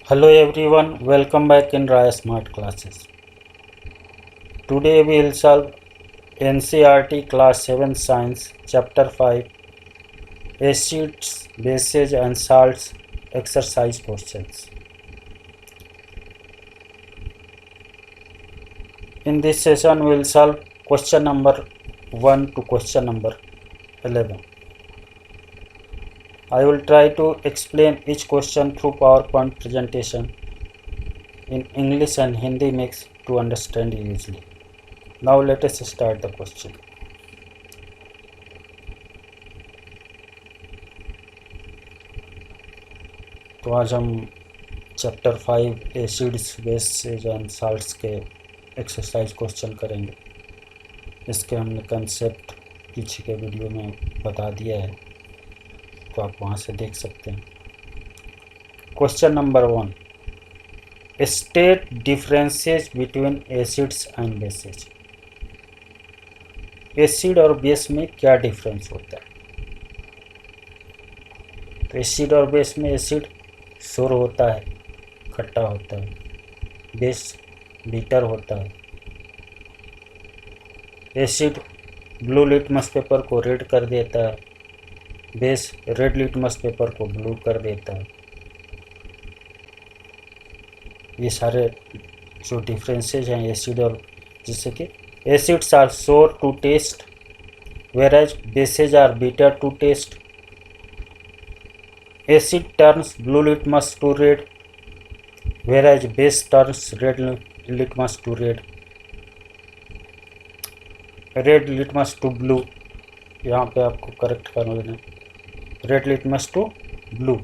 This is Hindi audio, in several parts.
Hello everyone, welcome back in Raya Smart Classes. Today we will solve NCERT Class 7 Science Chapter 5 Acids, Bases and Salts exercise questions. In this session we will solve question number 1 to question number 11. I will try to explain each question through PowerPoint presentation in English and Hindi mix to understand easily. Now let us start the question. तो आज हम chapter 5 acids bases and salts के एक्सरसाइज क्वेश्चन करेंगे। इसके हमने कंसेप्ट पीछे के वीडियो में बता दिया है, तो आप वहाँ से देख सकते हैं। Question number 1, state differences between acids and bases. Acid और बेस में क्या डिफरेंस होता है? तो एसिड और बेस में एसिड शुर होता है, खट्टा होता है, बेस बीटर होता है। एसिड ब्लू लिटमस पेपर को रेड कर देता है, बेस रेड लिटमस पेपर को ब्लू कर देता है। ये सारे जो डिफरेंसेस हैं एसिड और, जैसे कि acids are sour to taste whereas bases are bitter to taste. Acid turns blue litmus to red whereas base turns red litmus to red. Red litmus to blue, यहाँ पे आपको करेक्ट करना है, red litmus to blue.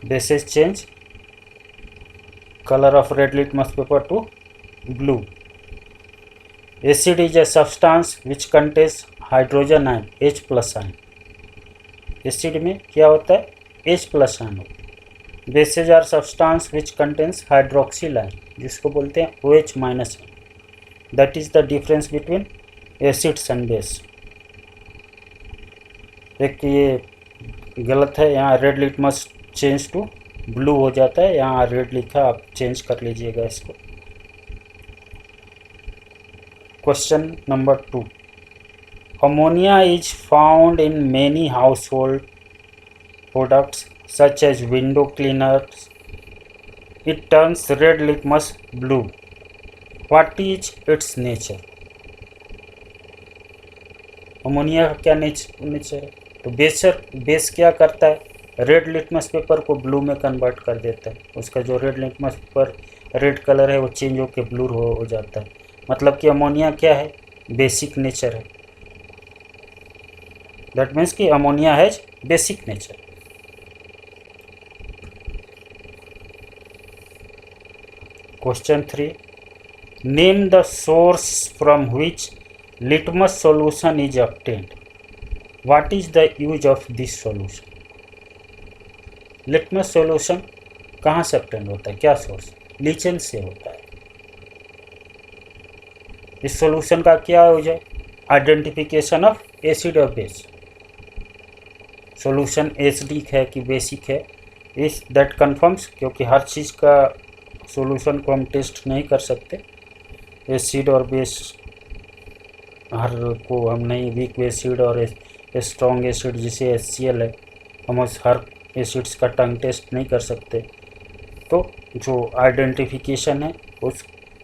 Bases change color of red litmus paper to blue. Acid is a substance which contains hydrogen ion H plus ion. Acid में क्या होता है? H प्लस आयन होता है। Bases are substance which contains hydroxyl ion, जिसको बोलते हैं OH minus ion. That is the difference between acids and base. एक ये गलत है, यहाँ red litmus change to blue हो जाता है, यहाँ रेड लिखा, आप चेंज कर लीजिएगा इसको। Question number 2, ammonia is found in many household products such as window cleaners. It turns red litmus blue. What is its nature? Ammonia का क्या नेचर है? तो बेस क्या करता है? रेड लिटमस पेपर को ब्लू में कन्वर्ट कर देता है। उसका जो red litmus paper red colour है वो चेंज होकर ब्लू हो जाता है। मतलब कि अमोनिया क्या है? बेसिक नेचर है। दैट मीन्स कि ammonia has basic nature. Question 3, name the source from which litmus solution is obtained. What is the use of this solution? Litmus solution कहाँ से ऑब्टेन्ड होता है? क्या सोर्स? लीचेन से होता है। इस सॉल्यूशन का क्या यूज है? आइडेंटिफिकेशन ऑफ एसिड और बेस। सॉल्यूशन एसिडिक है कि बेसिक है, इस दैट कन्फर्म्स, क्योंकि हर चीज़ का सॉल्यूशन को हम टेस्ट नहीं कर सकते। एसिड और बेस हर को हम नहीं, वीक एसिड और स्ट्रॉन्ग एसिड जिसे HCl है, हम उस हर एसिड्स का टंग टेस्ट नहीं कर सकते। तो जो आइडेंटिफिकेशन है उस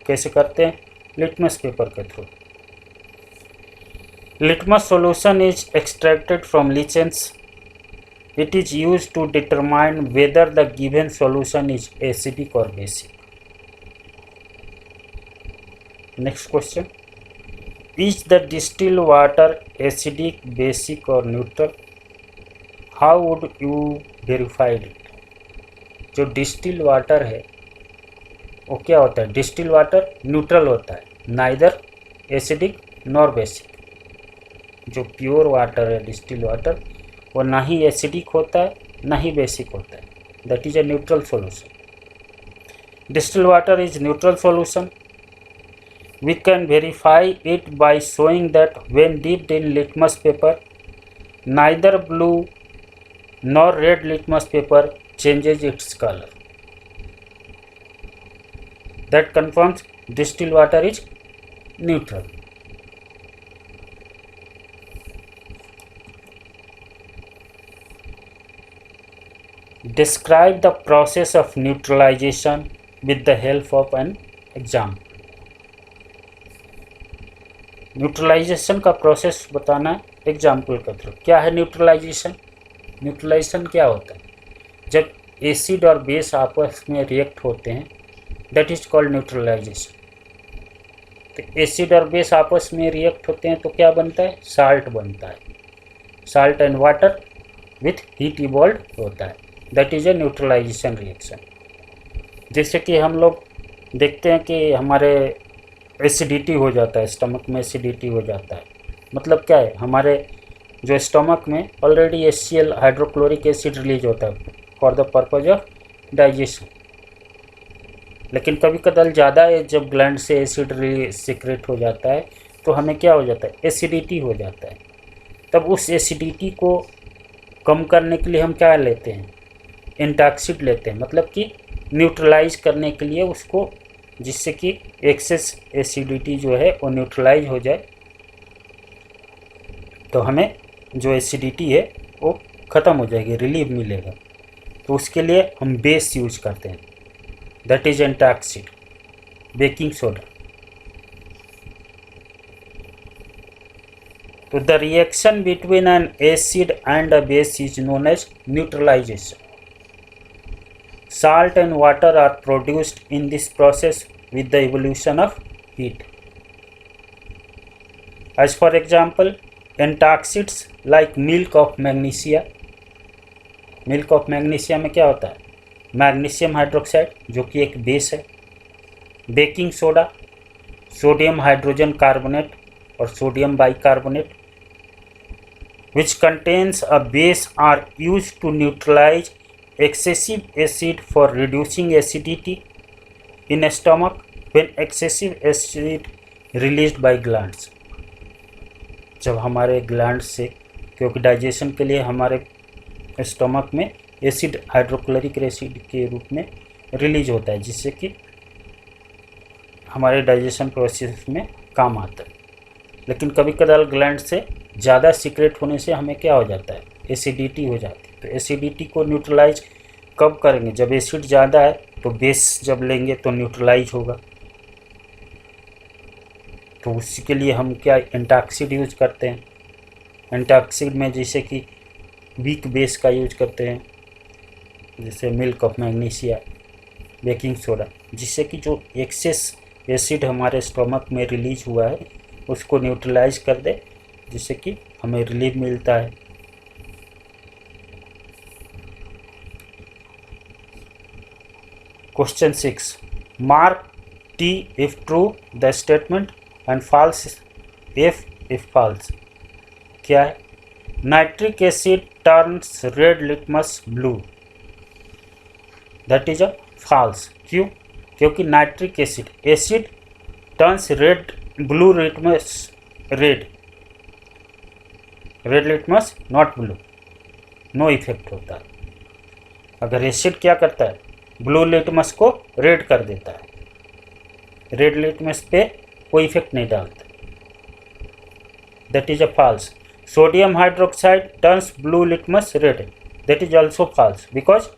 कैसे करते हैं? लिटमस पेपर के through. Litmus solution is extracted from lichens. It is used to determine whether the given solution is acidic or basic. Next question. Is the distilled water acidic, basic or neutral? How would you verify it? जो डिस्टिल वाटर है वो क्या होता है? डिस्टिल वाटर न्यूट्रल होता है, नाइदर एसिडिक नॉर बेसिक। जो प्योर वाटर है डिस्टिल वाटर, वो ना ही एसिडिक होता है ना ही बेसिक होता है। That is a neutral solution. Distil water is neutral solution. We can verify it by showing that when dipped in litmus paper neither blue nor red litmus paper changes its color. that confirms distilled water is neutral. Describe the process of neutralization with the help of an example. Neutralisation का प्रोसेस बताना है एग्जाम्पल के थ्रू। क्या है न्यूट्रलाइजेशन? न्यूट्रलाइजेशन क्या होता है? जब एसिड और बेस आपस में रिएक्ट होते हैं, दैट इज कॉल्ड न्यूट्रलाइजेशन। तो एसिड और बेस आपस में रिएक्ट होते हैं तो क्या बनता है? साल्ट बनता है। Salt and water with heat evolve होता है, that is a neutralisation reaction. जैसे कि हम लोग देखते हैं कि हमारे एसिडिटी हो जाता है, स्टमक में एसिडिटी हो जाता है। मतलब क्या है? हमारे जो स्टमक में already HCl hydrochloric acid release होता है for the purpose of digestion. लेकिन कभी कदार ज़्यादा है, जब ग्लैंड से एसिड सीक्रेट हो जाता है तो हमें क्या हो जाता है? एसिडिटी हो जाता है। तब उस एसिडिटी को कम करने के लिए हम क्या लेते हैं? एंटाक्सिड लेते हैं, मतलब कि न्यूट्रलाइज करने के लिए उसको, जिससे कि एक्सेस एसिडिटी जो है वो न्यूट्रलाइज हो जाए, तो हमें जो एसिडिटी है वो ख़त्म हो जाएगी, रिलीफ मिलेगा। तो उसके लिए हम बेस यूज करते हैं, that is antacid, baking soda. तो the reaction between an acid and a base is known as neutralisation. Salt and water are produced in this process with the evolution of heat. As for example, antacids like milk of magnesia. Milk of magnesia में क्या होता है? मैग्नीशियम हाइड्रोक्साइड, जो कि एक बेस है। Baking soda, sodium hydrogen carbonate और sodium bicarbonate, which contains a base, are used to neutralize excessive acid for reducing acidity in stomach when excessive acid released by glands. जब हमारे ग्लैंड से, क्योंकि डाइजेशन के लिए हमारे स्टमक में एसिड हाइड्रोक्लोरिक एसिड के रूप में रिलीज होता है, जिससे कि हमारे डाइजेशन प्रोसेस में काम आता है। लेकिन कभी कदार ग्लैंड से ज़्यादा सीक्रेट होने से हमें क्या हो जाता है? एसिडिटी हो जाती है। तो एसिडिटी को न्यूट्रलाइज कब करेंगे? जब एसिड ज़्यादा है तो बेस जब लेंगे तो न्यूट्रलाइज होगा। तो उसी के लिए हम क्या एंटाक्सिड यूज करते हैं। एंटाक्सिड में जैसे कि वीक बेस का यूज करते हैं, जैसे milk of magnesia, baking soda, जिससे कि जो एक्सेस एसिड हमारे स्टमक में रिलीज हुआ है उसको न्यूट्रलाइज कर दे, जिससे कि हमें रिलीफ मिलता है। Question 6, mark T if true the statement and false if false. क्या है? Nitric acid turns red litmus blue, that is a false. क्यों? क्योंकि nitric acid turns red blue litmus red litmus not blue, no effect होता है। अगर एसिड क्या करता है? ब्लू लिटमस को रेड कर देता है, रेड लिटमस पे कोई इफेक्ट नहीं डालता, that is a false. Sodium hydroxide turns blue litmus red, that is also false, because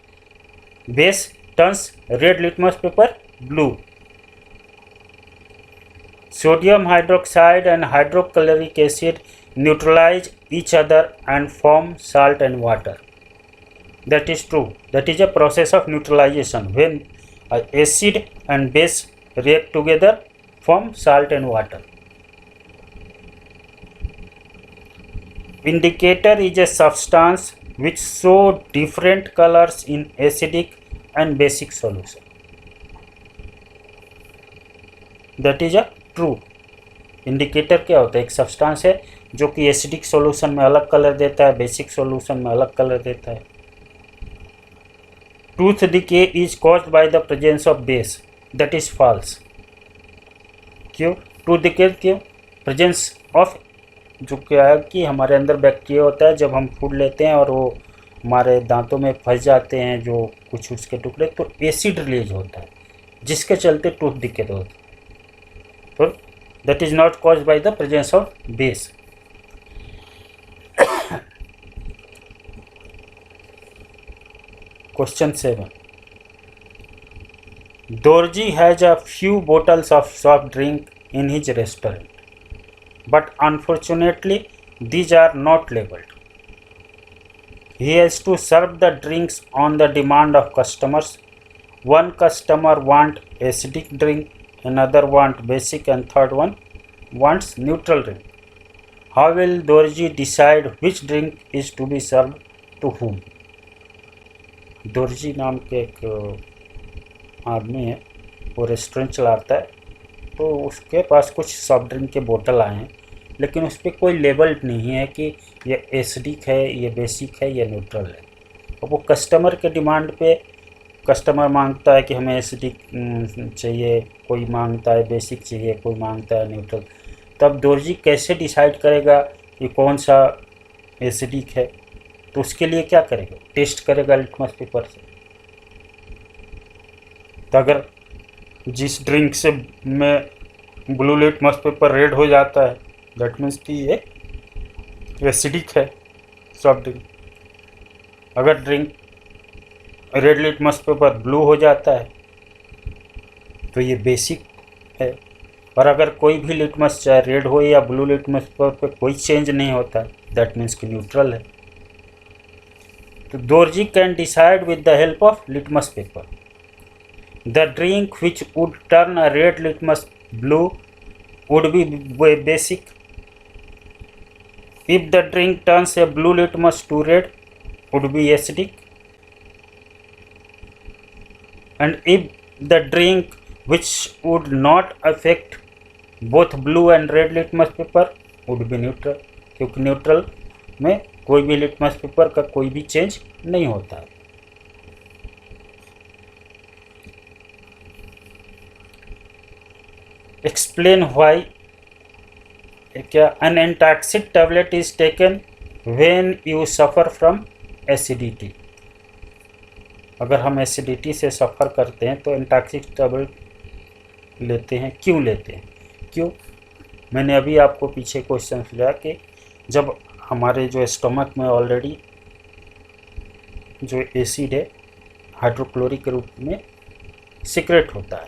base turns red litmus paper blue. Sodium hydroxide and hydrochloric acid neutralize each other and form salt and water. That is true. That is a process of neutralization. When acid and base react together, form salt and water. Indicator is a substance which show different colors in acidic and basic solution. That is a true. Indicator क्या होता है? एक सब्सटेंस है जो कि एसिडिक सॉल्यूशन में अलग कलर देता है, बेसिक सॉल्यूशन में अलग कलर देता है। Tooth decay is caused by the presence of base, that is false. क्यों टूथ डिके? क्यों? प्रेजेंस ऑफ, जो क्या है कि हमारे अंदर बैक्टीरिया होता है, जब हम फूड लेते हैं और वो हमारे दांतों में फंस जाते हैं जो कुछ उसके टुकड़े, तो एसिड रिलीज होता है। जिसके चलते टूथ दिक्कत होती है। तो that is not cause by the presence of base. Question 7. Dorji has a few bottles of soft drink in his restaurant, but unfortunately these are not labeled. He has to serve the drinks on the demand of customers. One customer wants acidic drink, another wants basic, and third one wants neutral drink. How will Dorji decide which drink is to be served to whom? Dorji नाम के एक आदमी है, वो रेस्टोरेंट चलाता है। तो उसके पास कुछ सॉफ्ट ड्रिंक के बोतल आए हैं, लेकिन उस पर कोई लेबल नहीं है कि ये एसिडिक है, ये बेसिक है, ये न्यूट्रल है। और वो कस्टमर के डिमांड पे, कस्टमर मांगता है कि हमें एसिडिक चाहिए, कोई मांगता है बेसिक चाहिए, कोई मांगता है न्यूट्रल। तब दोरजी कैसे डिसाइड करेगा कि कौन सा एसिडिक है? तो उसके लिए क्या करेगा? टेस्ट करेगा लिटमस पेपर से। तो अगर जिस ड्रिंक से में ब्लू लिटमस पेपर रेड हो जाता है, दैट मीन्स कि ये एसिडिक है सॉफ्ट ड्रिंक। अगर drink red litmus paper blue हो जाता है तो ये बेसिक है। और अगर कोई भी लिटमस, चाहे रेड हो या ब्लू लिटमस पेपर पे कोई चेंज नहीं होता, दैट मीन्स कि न्यूट्रल है। तो Dorji can decide with the help of litmus paper the drink which would turn a red litmus blue would be basic. If the drink turns a blue litmus to red, would be acidic. And if the drink which would not affect both blue and red litmus paper would be neutral. क्योंकि न्यूट्रल में कोई भी लिटमस पेपर का कोई भी चेंज नहीं होता है। एक्सप्लेन व्हाई क्या an antacid tablet is taken when you suffer from acidity. अगर हम एसिडिटी से सफ़र करते हैं तो एंटाक्सिड टैबलेट लेते हैं। क्यों लेते हैं? क्यों? मैंने अभी आपको पीछे क्वेश्चन किया कि जब हमारे जो स्टमक में ऑलरेडी जो एसिड है हाइड्रोक्लोरिक के रूप में सिक्रेट होता है,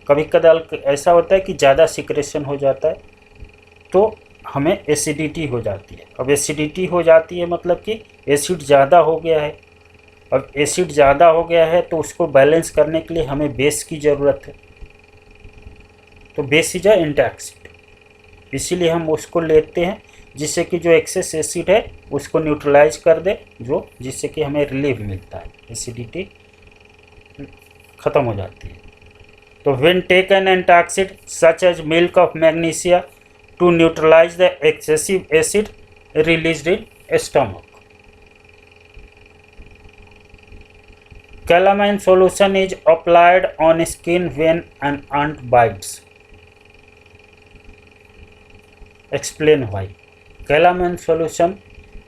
कभी कदार ऐसा होता है कि ज़्यादा सिक्रेशन हो जाता है तो हमें एसिडिटी हो जाती है। अब एसिडिटी हो जाती है मतलब कि एसिड ज़्यादा हो गया है। अब एसिड ज़्यादा हो गया है तो उसको बैलेंस करने के लिए हमें बेस की ज़रूरत है। तो बेस इज अ एंटाक्सिड, इसीलिए हम उसको लेते हैं जिससे कि जो एक्सेस एसिड है उसको न्यूट्रलाइज कर दे, जिससे कि हमें रिलीफ मिलता है, एसिडिटी ख़त्म हो जाती है। तो when take an antacid such as milk of magnesia to neutralise the excessive acid released in stomach. Calamine solution is applied on skin when an ant bites. Explain why. Calamine solution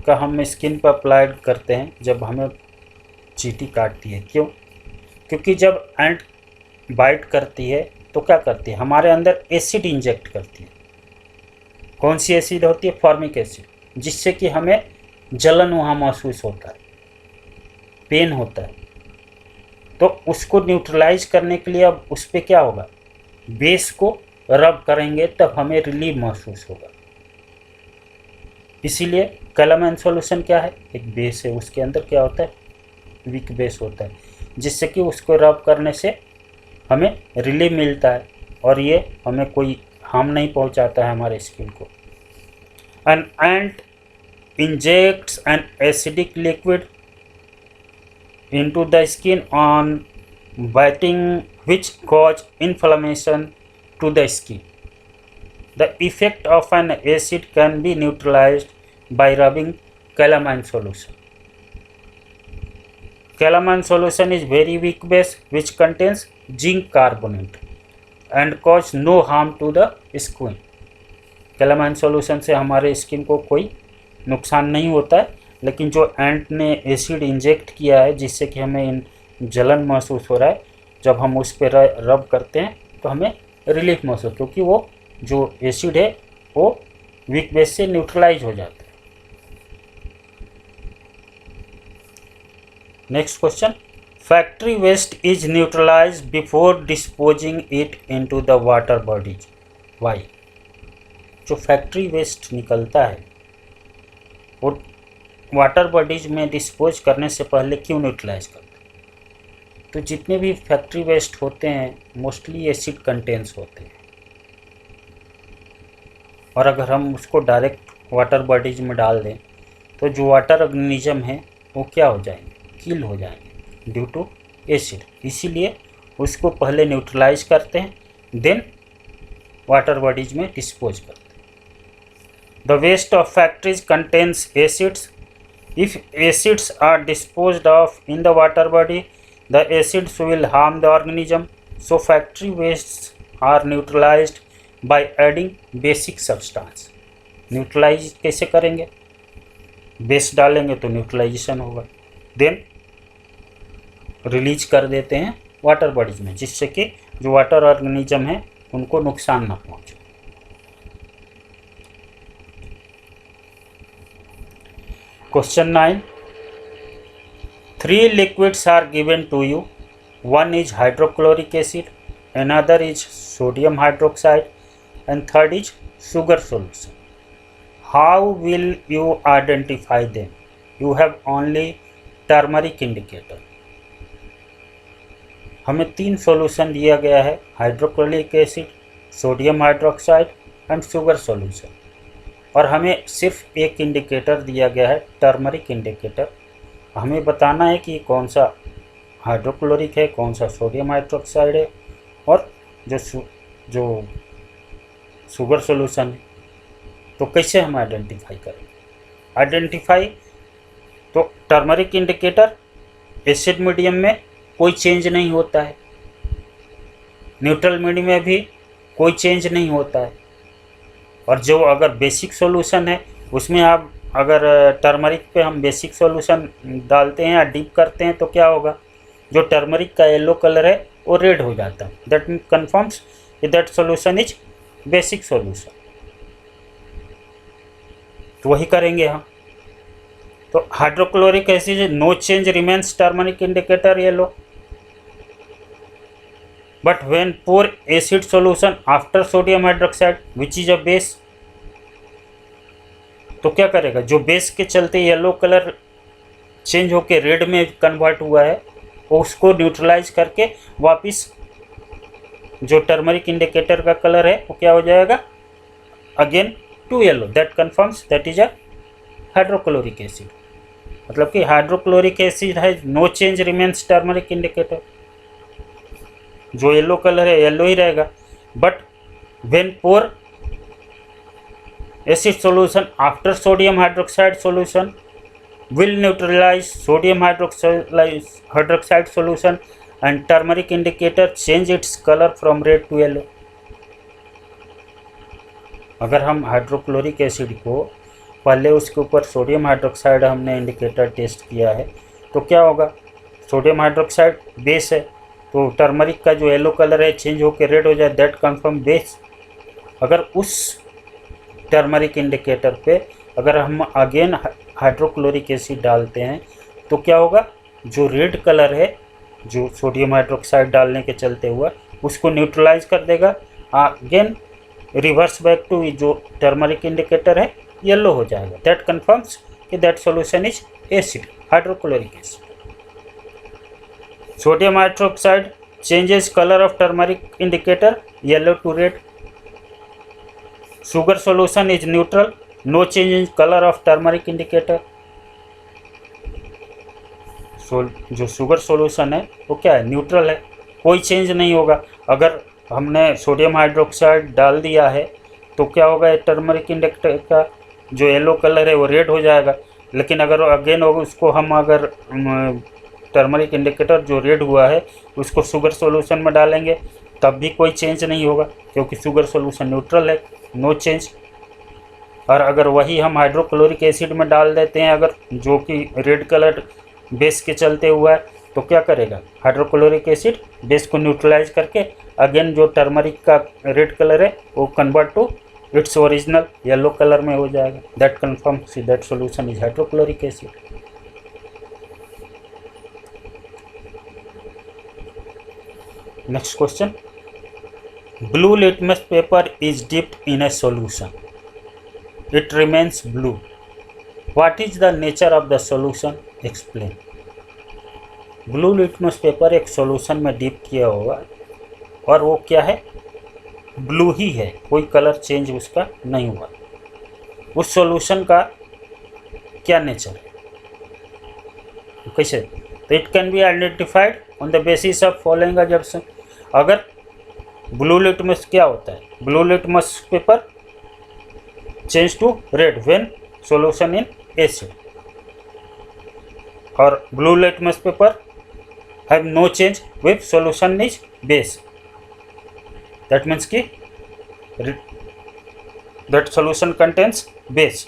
का हम स्किन पर अप्लाइड करते हैं जब हमें चींटी काटती है। क्यों? क्योंकि जब एंट बाइट करती है तो क्या करती है? हमारे अंदर एसिड इंजेक्ट करती है। कौन सी एसिड होती है? फॉर्मिक एसिड, जिससे कि हमें जलन वहाँ महसूस होता है, पेन होता है। तो उसको न्यूट्रलाइज करने के लिए अब उस पर क्या होगा? बेस को रब करेंगे तब हमें रिलीफ महसूस होगा। इसीलिए कैलामाइन सॉल्यूशन क्या है? एक बेस है, उसके अंदर क्या होता है? वीक बेस होता है, जिससे कि उसको रब करने से हमें रिलीफ मिलता है और ये हमें कोई हार्म नहीं पहुंचाता है हमारे स्किन को। An ant injects an acidic liquid into the skin on biting, which cause inflammation to the skin. The effect of an acid can be neutralized by rubbing calamine solution. Calamine solution is very weak base which contains zinc carbonate and cause no harm to the skin. Calamine solution से हमारे स्किन को कोई नुकसान नहीं होता है, लेकिन जो एंट ने एसिड इंजेक्ट किया है जिससे कि हमें जलन महसूस हो रहा है, जब हम उस पर रब करते हैं तो हमें रिलीफ महसूस, क्योंकि वो जो एसिड है वो वीक बेस से न्यूट्रलाइज हो जाता है। Next question, factory waste is neutralise before disposing it into the water bodies, why? जो फैक्ट्री वेस्ट निकलता है वो वाटर बॉडीज में डिस्पोज करने से पहले क्यों न्यूट्रलाइज करते हैं? तो जितने भी फैक्ट्री वेस्ट होते हैं मोस्टली एसिड कंटेंट्स होते हैं, और अगर हम उसको डायरेक्ट वाटर बॉडीज में डाल दें तो जो वाटर ऑर्गेनिज्म है वो क्या हो जाएंगे, किल हो जाएंगे ड्यू टू एसिड। इसीलिए उसको पहले न्यूट्रलाइज करते हैं, देन वाटर बॉडीज में डिस्पोज करते हैं। The waste of factories contains acids, if acids are disposed of in the water body the acids will harm the organism, so factory waste are neutralised by adding basic substance. Neutralise कैसे करेंगे, बेस डालेंगे तो न्यूट्रलाइजेशन होगा, देन रिलीज कर देते हैं वाटर बॉडीज में, जिससे कि जो वाटर ऑर्गेनिज्म है उनको नुकसान ना पहुंचे। Question 9, 3 liquids are given to you. One is hydrochloric acid, another is sodium hydroxide, and third is sugar solution. How will you identify them? You have only turmeric indicator. हमें 3 सॉल्यूशन दिया गया है, hydrochloric acid, sodium hydroxide and sugar solution, और हमें सिर्फ एक इंडिकेटर दिया गया है, टर्मरिक इंडिकेटर। हमें बताना है कि कौन सा हाइड्रोक्लोरिक है, कौन सा सोडियम हाइड्रोक्साइड है, और जो शुगर सॉल्यूशन है। तो कैसे हम आइडेंटिफाई करेंगे? आइडेंटिफाई तो टर्मरिक इंडिकेटर, एसिड मीडियम में कोई चेंज नहीं होता है, न्यूट्रल मीडियम में भी कोई चेंज नहीं होता है, और जो अगर बेसिक सॉल्यूशन है उसमें आप अगर टर्मरिक पे हम बेसिक सॉल्यूशन डालते हैं या डीप करते हैं तो क्या होगा, जो टर्मरिक का येलो कलर है वो रेड हो जाता है। That confirms that solution is basic solution. तो वही करेंगे हम। तो hydrochloric acid, no change remains turmeric indicator yellow, but when pour acid solution after sodium hydroxide which is a base, तो क्या करेगा, जो बेस के चलते येलो कलर चेंज होके रेड में कन्वर्ट हुआ है उसको न्यूट्रलाइज करके वापस जो टर्मरिक इंडिकेटर का कलर है वो क्या हो जाएगा, again to yellow. That confirms that is a hydrochloric acid. मतलब कि हाइड्रोक्लोरिक एसिड है, no change remains turmeric indicator, जो येलो कलर है येलो ही रहेगा। But when pour acid solution after sodium hydroxide solution will neutralise sodium hydroxide solution and turmeric indicator change its colour from red to yellow. अगर हम हाइड्रोक्लोरिक एसिड को पहले उसके ऊपर सोडियम हाइड्रोक्साइड हमने इंडिकेटर टेस्ट किया है तो क्या होगा, सोडियम हाइड्रोक्साइड बेस है तो टर्मरिक का जो येलो कलर है चेंज होकर रेड हो जाए, दैट कन्फर्म बेस। अगर उस टर्मरिक इंडिकेटर पे अगर हम अगेन हाइड्रोक्लोरिक एसिड डालते हैं तो क्या होगा, जो रेड कलर है जो सोडियम हाइड्रोक्साइड डालने के चलते हुआ उसको न्यूट्रलाइज कर देगा, अगेन रिवर्स बैक टू जो टर्मरिक इंडिकेटर है येलो हो जाएगा। दैट कन्फर्म्स कि that solution is acid, hydrochloric acid. Sodium hydroxide changes color of turmeric indicator yellow to red. Sugar solution is neutral, no change in color of turmeric indicator. जो शुगर सॉल्यूशन है वो क्या है, न्यूट्रल है, कोई चेंज नहीं होगा। अगर हमने सोडियम हाइड्रोक्साइड डाल दिया है तो क्या होगा, टर्मरिक इंडिकेटर का जो येलो कलर है वो रेड हो जाएगा। लेकिन अगर अगेन उसको हम अगर टर्मरिक इंडिकेटर जो रेड हुआ है उसको शुगर सॉल्यूशन में डालेंगे तब भी कोई चेंज नहीं होगा, क्योंकि शुगर सॉल्यूशन न्यूट्रल है, नो चेंज। और अगर वही हम हाइड्रोक्लोरिक एसिड में डाल देते हैं अगर जो कि रेड कलर बेस के चलते हुआ है तो क्या करेगा, हाइड्रोक्लोरिक एसिड बेस को न्यूट्रलाइज करके अगेन जो टर्मरिक का रेड कलर है वो convert to its original yellow colour में हो जाएगा. That confirms that solution is hydrochloric acid. Next question. Blue litmus paper is dipped in a solution. It remains blue. What is the nature of the solution? Explain. Blue litmus paper एक सॉल्यूशन में डिप किया होगा और वो क्या है, ब्लू ही है, कोई कलर चेंज उसका नहीं हुआ. उस सॉल्यूशन का क्या नेचर है, कैसे, तो it can be identified on the basis of following assumption. अगर ब्लू लिटमस क्या होता है, blue litmus paper change to red when solution in acid, और blue litmus paper have no change with solution is base. That means कि दैट सॉल्यूशन कंटेन्स बेस.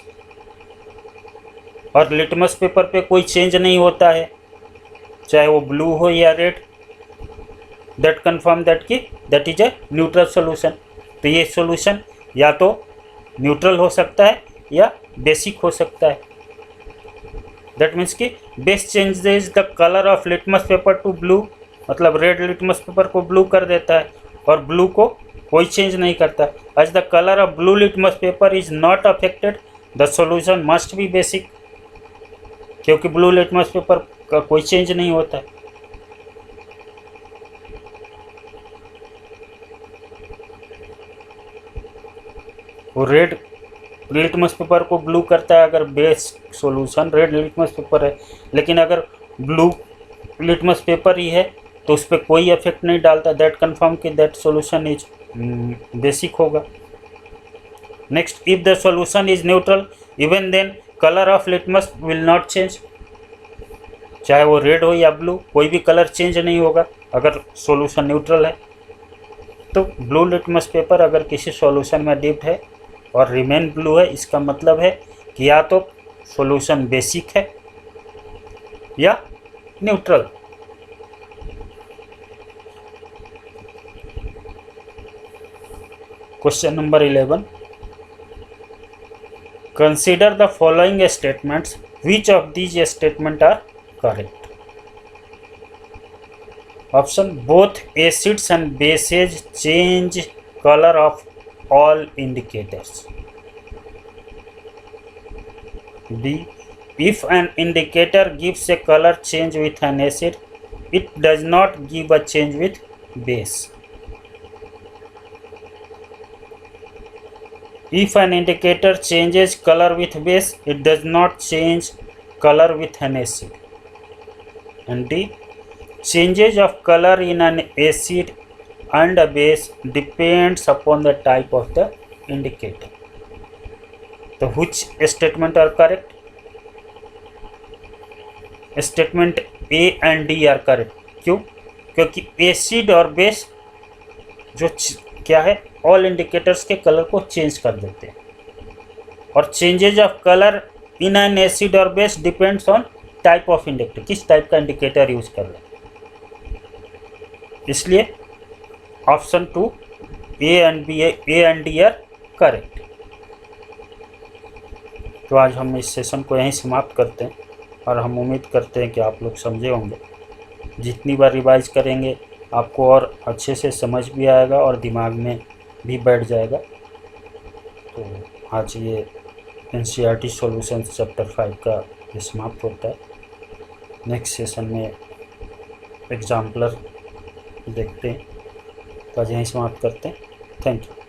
और लिटमस पेपर पे कोई चेंज नहीं होता है, चाहे वो ब्लू हो या रेड. दैट कन्फर्म दैट कि that is a neutral solution. तो ये सॉल्यूशन या तो न्यूट्रल हो सकता है या बेसिक हो सकता है. दैट मीन्स कि base changes the colour of litmus paper two blue, मतलब रेड लिटमस पेपर को ब्लू कर देता है और ब्लू को कोई चेंज नहीं करता. As the colour of blue litmus paper is not affected the solution must be basic. क्योंकि ब्लू लिटमस पेपर का कोई चेंज नहीं होता है. वो रेड लिटमस पेपर को ब्लू करता है अगर base solution red litmus paper है, लेकिन अगर ब्लू लिटमस पेपर ही है तो उस पर कोई इफेक्ट नहीं डालता. दैट कन्फर्म कि दैट सॉल्यूशन इज बेसिक होगा. Next, if the solution is neutral even then colour of litmus will not change. चाहे वो रेड हो या ब्लू, कोई भी कलर चेंज नहीं होगा अगर सॉल्यूशन न्यूट्रल है. तो ब्लू लिटमस पेपर अगर किसी सॉल्यूशन में डिप्ड है और रिमेन ब्लू है, इसका मतलब है कि या तो सॉल्यूशन बेसिक है या neutral. Question number 11. Consider the following statements. Which of these statement are correct? Option, both acids and bases change colour of all indicators. B, if an indicator gives a color change with an acid, it does not give a change with base. If an indicator changes color with base, it does not change color with an acid. And D, changes of color in an acid and a base depends upon the type of the indicator. So which statement are correct? Statement A and D are correct. क्यों? क्योंकि एसिड और बेस जो क्या है, ऑल इंडिकेटर्स के कलर को चेंज कर देते हैं, और changes of colour in an acid और base depends on type of indicator, किस टाइप का इंडिकेटर यूज कर रहे हैं. इसलिए option 2 A and D are correct. तो आज हम इस सेशन को यहीं समाप्त करते हैं और हम उम्मीद करते हैं कि आप लोग समझे होंगे. जितनी बार रिवाइज करेंगे आपको और अच्छे से समझ भी आएगा और दिमाग में भी बैठ जाएगा. तो आज ये NCERT सॉल्यूशंस चैप्टर 5 का ये समाप्त होता है. नेक्स्ट सेशन में एग्जाम्पलर देखते हैं. तो आज यहीं समाप्त करते हैं. Thank you.